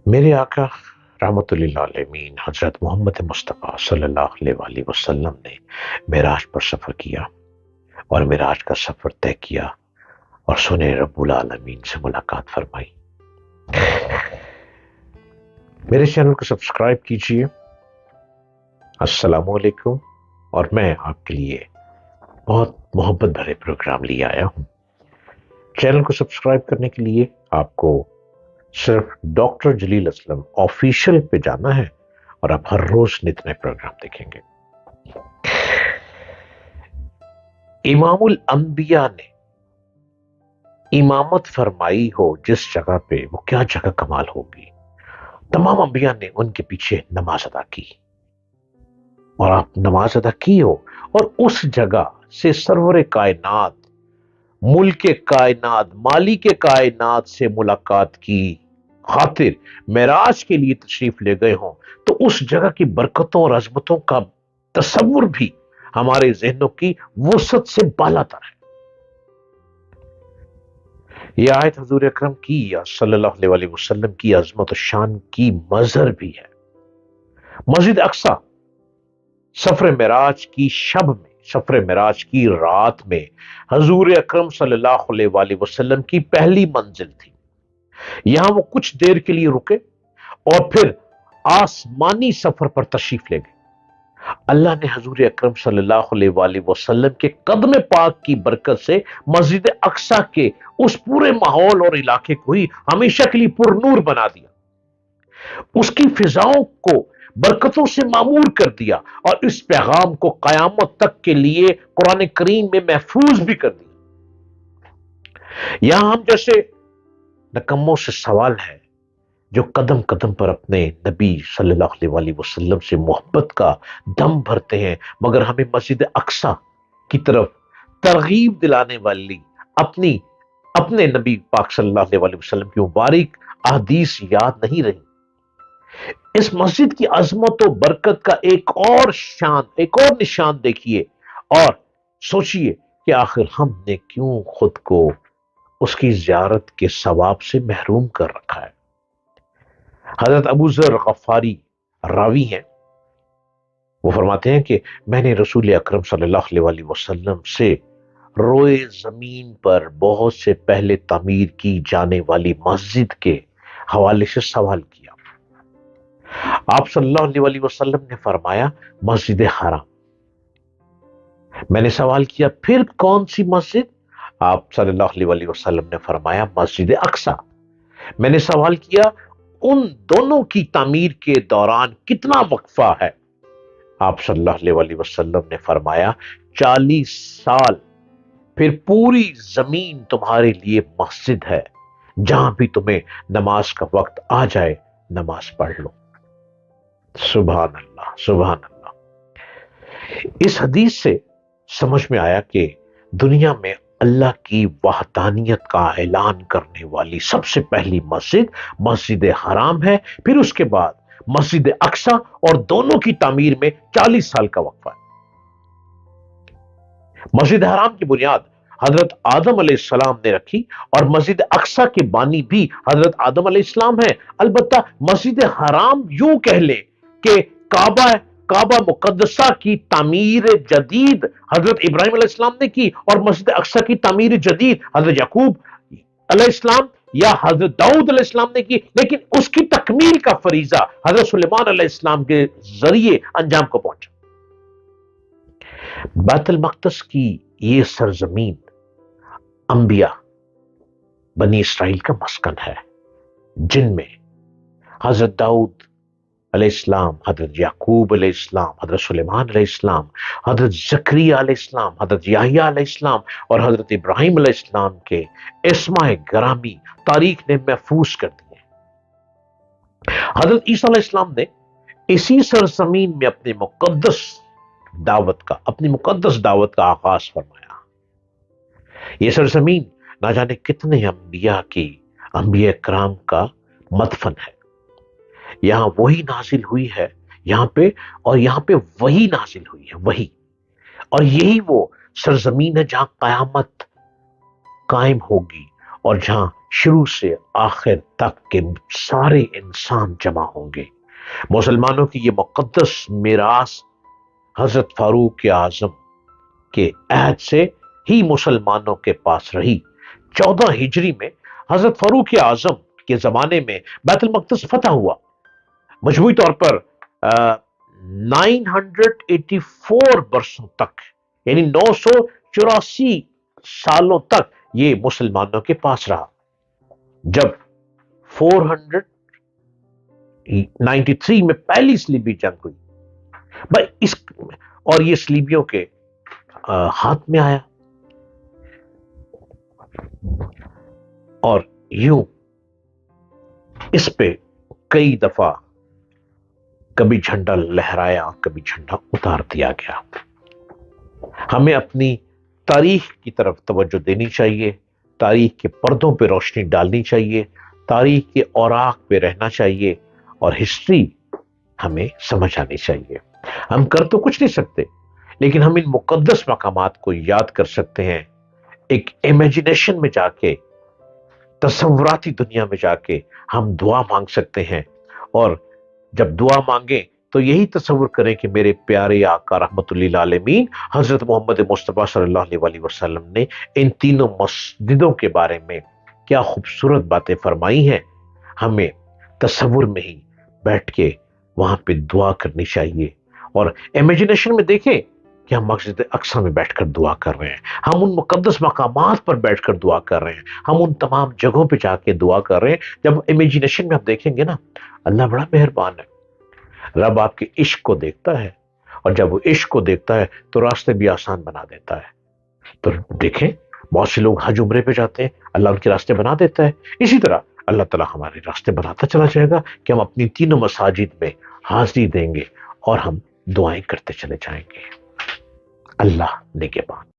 میرے آقا رحمت اللہ علیہ حضرت محمد مصطفیٰ صلی اللہ علیہ وآلہ وسلم نے معراج پر سفر کیا اور معراج کا سفر طے کیا اور سنے رب العالمین سے ملاقات فرمائی۔ میرے چینل کو سبسکرائب کیجئے۔ السلام علیکم، اور میں آپ کے لیے بہت محبت بھرے پروگرام لے آیا ہوں۔ چینل کو سبسکرائب کرنے کے لیے آپ کو صرف ڈاکٹر جلیل اسلم آفیشیل پہ جانا ہے اور آپ ہر روز نت نئے پروگرام دیکھیں گے۔ امام الانبیاء نے امامت فرمائی ہو جس جگہ پہ، وہ کیا جگہ کمال ہوگی۔ تمام انبیاء نے ان کے پیچھے نماز ادا کی، اور آپ نماز ادا کی ہو اور اس جگہ سے سرور کائنات، ملک کائنات، مالک کائنات سے ملاقات کی خاطر معراج کے لیے تشریف لے گئے ہوں، تو اس جگہ کی برکتوں اور عظمتوں کا تصور بھی ہمارے ذہنوں کی وسعت سے بالا تر ہے۔ یہ آیت حضور اکرم کی یا صلی اللہ علیہ وآلہ وسلم کی عظمت و شان کی مظہر بھی ہے۔ مسجد اقصی سفر معراج کی شب میں، سفر معراج کی رات میں حضور اکرم صلی اللہ علیہ وآلہ وسلم کی پہلی منزل تھی۔ یہاں وہ کچھ دیر کے لیے رکے اور پھر آسمانی سفر پر تشریف لے گئے۔ اللہ نے حضور اکرم صلی اللہ علیہ وآلہ وسلم کے قدم پاک کی برکت سے مسجد اقصی کے اس پورے ماحول اور علاقے کو ہی ہمیشہ کے لیے پر نور بنا دیا، اس کی فضاؤں کو برکتوں سے معمور کر دیا، اور اس پیغام کو قیامت تک کے لیے قرآن کریم میں محفوظ بھی کر دیا۔ یہاں ہم جیسے نکموں سے سوال ہے جو قدم قدم پر اپنے نبی صلی اللہ علیہ وآلہ وسلم سے محبت کا دم بھرتے ہیں، مگر ہمیں مسجد اقصی کی طرف ترغیب دلانے والی اپنے نبی پاک صلی اللہ علیہ وآلہ وسلم کی مبارک احادیث یاد نہیں رہی۔ اس مسجد کی عظمت و برکت کا ایک اور نشان دیکھیے اور سوچئے کہ آخر ہم نے کیوں خود کو اس کی زیارت کے ثواب سے محروم کر رکھا ہے۔ حضرت ابو ذر غفاری راوی ہیں، وہ فرماتے ہیں کہ میں نے رسول اکرم صلی اللہ علیہ وآلہ وسلم سے روئے زمین پر بہت سے پہلے تعمیر کی جانے والی مسجد کے حوالے سے سوال کیا۔ آپ صلی اللہ علیہ وآلہ وسلم نے فرمایا مسجد حرام۔ میں نے سوال کیا پھر کون سی مسجد؟ آپ صلی اللہ علیہ وآلہ وسلم نے فرمایا مسجد اقصی۔ میں نے سوال کیا ان دونوں کی تعمیر کے دوران کتنا وقفہ ہے؟ آپ صلی اللہ علیہ وآلہ وسلم نے فرمایا 40 سال۔ پھر پوری زمین تمہارے لیے مسجد ہے، جہاں بھی تمہیں نماز کا وقت آ جائے نماز پڑھ لو۔ سبحان اللہ، سبحان اللہ۔ اس حدیث سے سمجھ میں آیا کہ دنیا میں اللہ کی وحدانیت کا اعلان کرنے والی سب سے پہلی مسجد حرام ہے، پھر اس کے بعد مسجد اقصی، اور دونوں کی تعمیر میں 40 سال کا وقفہ ہے۔ مسجد حرام کی بنیاد حضرت آدم علیہ السلام نے رکھی، اور مسجد اقصی کے بانی بھی حضرت آدم علیہ السلام ہیں۔ البتہ مسجد حرام یوں کہہ لے کہ کعبہ مقدسہ کی تعمیر جدید حضرت ابراہیم علیہ السلام نے کی، اور مسجد اقصی کی تعمیر جدید حضرت یعقوب علیہ السلام یا حضرت داؤد علیہ السلام نے کی، لیکن اس کی تکمیل کا فریضہ حضرت سلیمان علیہ السلام کے ذریعے انجام کو پہنچا۔ بیت المقدس کی یہ سرزمین انبیاء بنی اسرائیل کا مسکن ہے، جن میں حضرت داؤد علیہ السلام، حضرت یعقوب علیہ السلام، حضرت سلیمان علیہ السلام، حضرت زکریا علیہ السلام، حضرت یحییٰ علیہ السلام اور حضرت ابراہیم علیہ السلام کے اسماء گرامی تاریخ نے محفوظ کر دیے۔ حضرت عیسیٰ علیہ السلام نے اسی سرزمین میں اپنی مقدس دعوت کا آغاز فرمایا۔ یہ سرزمین نہ جانے کتنے انبیاء کرام کا مدفن ہے۔ یہاں وہی نازل ہوئی ہے، یہاں پہ وہی نازل ہوئی ہے، وہی، اور یہی وہ سرزمین ہے جہاں قیامت قائم ہوگی اور جہاں شروع سے آخر تک کے سارے انسان جمع ہوں گے۔ مسلمانوں کی یہ مقدس میراث حضرت فاروق اعظم کے عہد سے ہی مسلمانوں کے پاس رہی۔ 14 ہجری میں حضرت فاروق اعظم کے زمانے میں بیت المقدس فتح ہوا۔ مجموعی طور پر 984 برسوں تک، یعنی 984 سالوں تک یہ مسلمانوں کے پاس رہا۔ جب 493 میں پہلی صلیبی جنگ ہوئی اور یہ صلیبیوں کے ہاتھ میں آیا، اور یوں اس پہ کئی دفعہ کبھی جھنڈا لہرایا، کبھی جھنڈا اتار دیا گیا۔ ہمیں اپنی تاریخ کی طرف توجہ دینی چاہیے، تاریخ کے پردوں پہ روشنی ڈالنی چاہیے، تاریخ کے اوراق پہ رہنا چاہیے، اور ہسٹری ہمیں سمجھ آنی چاہیے۔ ہم کر تو کچھ نہیں سکتے، لیکن ہم ان مقدس مقامات کو یاد کر سکتے ہیں۔ ایک امیجنیشن میں جا کے، تصوراتی دنیا میں جا کے ہم دعا مانگ سکتے ہیں، اور جب دعا مانگیں تو یہی تصور کریں کہ میرے پیارے آقا رحمت للعالمین حضرت محمد مصطفیٰ صلی اللہ علیہ وسلم نے ان تینوں مسجدوں کے بارے میں کیا خوبصورت باتیں فرمائی ہیں۔ ہمیں تصور میں ہی بیٹھ کے وہاں پہ دعا کرنی چاہیے، اور امیجنیشن میں دیکھیں کہ ہم مسجد اقصی میں بیٹھ کر دعا کر رہے ہیں، ہم ان مقدس مقامات پر بیٹھ کر دعا کر رہے ہیں، ہم ان تمام جگہوں پہ جا کے دعا کر رہے ہیں۔ جب امیجنیشن میں آپ دیکھیں گے نا، اللہ بڑا مہربان ہے، رب آپ کے عشق کو دیکھتا ہے، اور جب وہ عشق کو دیکھتا ہے تو راستے بھی آسان بنا دیتا ہے۔ تو دیکھیں، بہت سے لوگ حج عمرے پہ جاتے ہیں، اللہ ان کے راستے بنا دیتا ہے۔ اسی طرح اللہ تعالیٰ ہمارے راستے بناتا چلا جائے گا کہ ہم اپنی تینوں مساجد میں حاضری دیں گے اور ہم دعائیں کرتے چلے جائیں گے۔ اللہ نگہبان۔